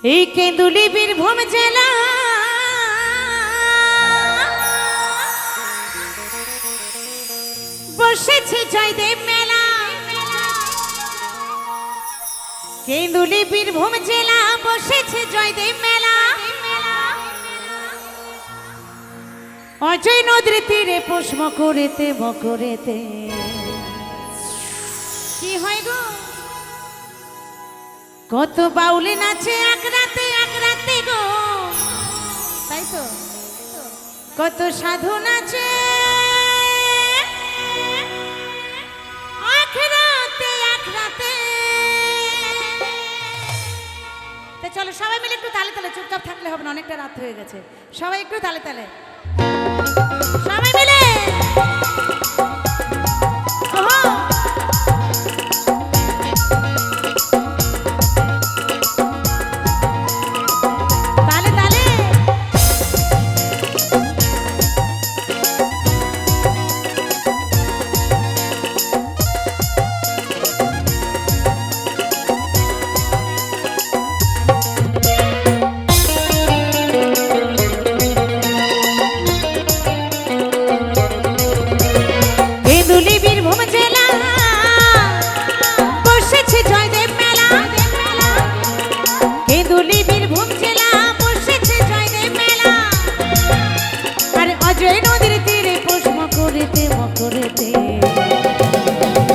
এই কেন্দুলি বীরভূম জেলা বসেছে জয়দেব মেলা। কেন্দুলি বীরভূম জেলা বসেছে জয়দেব মেলা। অজয় নদীর তীরে পোষ মকরেতে মকরেতে কি হয় গো, কত বাউলে নাচে এক রাতে গো, তাই তো কত সাধু নাচে এক রাতে। তো চলো সবাই মিলে একটু তালে তালে, চুপচাপ থাকলে হবে না, অনেকটা রাত হয়ে গেছে। সবাই একটু তালে তালে, সবাই মিলে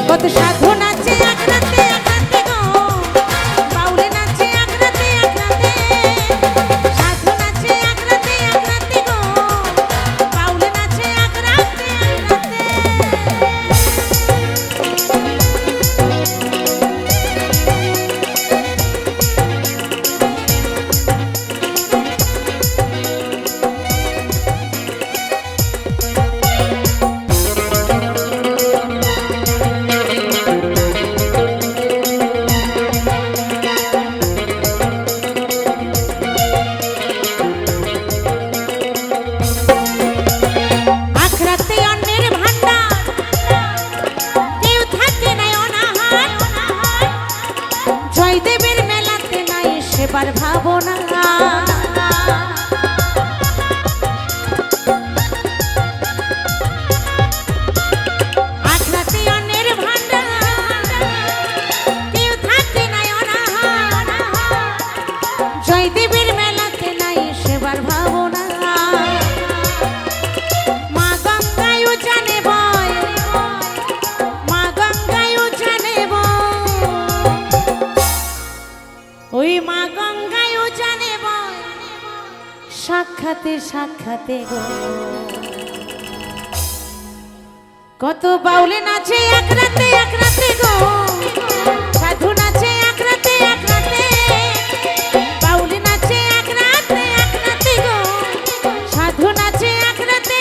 কত সাধু নাচে এক রাতে গো, বাউলে নাচে এক রাতে সাধু নাচে এক রাতে গো, বাউলে নাচে এক রাতে। জয়দেবের মেলাতে নাই সেবার ভাবনা, আখড়াতে অন্যের ভান্ডার, কেউ থাকে নাই অনাহার। জয়দেবের মেলাতে নাই সেবার ভাবনা, মা গঙ্গায়ও জানে বয়, মা গঙ্গায়ও জানে বয়, ওই মা গঙ্গায়ও জানে বয়, সাক্ষাতে সাক্ষাতে গো, কত বাউলে নাচে এক রাতে গো, সাধু নাচে এক রাতে বাউলে নাচে এক রাতে গো, সাধু নাচে এক রাতে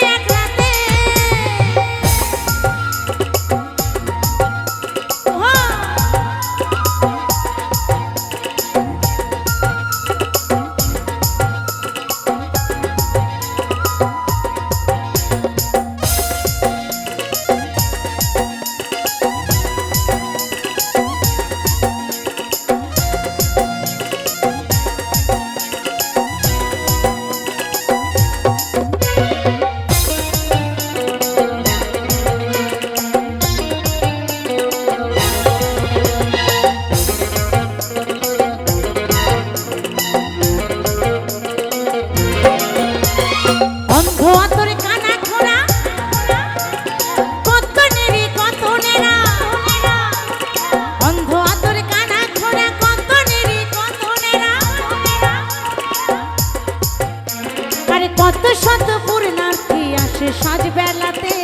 কত শত পূর্ণার্থী আসে সাজ বেলাতে,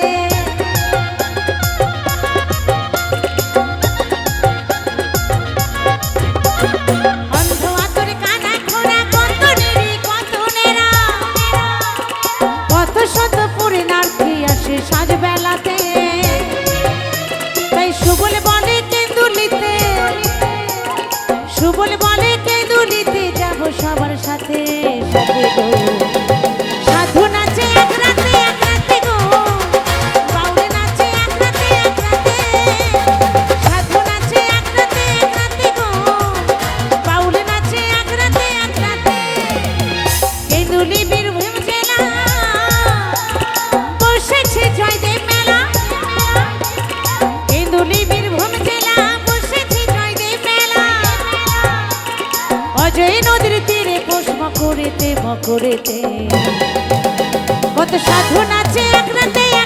অন্ধ আতর কানা খোরা কত নেরি কত নেরা, কত শত পূর্ণার্থী আসে সাজ বেলাতে। তাই সুবল বলে কেন্দুলিতে, সুবল বলে কেন্দুলিতে যাব সবার সাথে সাথে গো, সাধু নাচে এক রাতে গো, বাউলে নাচে এক রাতে সাধু নাচে এক রাতে গো, বাউলে নাচে এক রাতে মকরেতে মকরেতে কত সাধু নাচে এক রাতে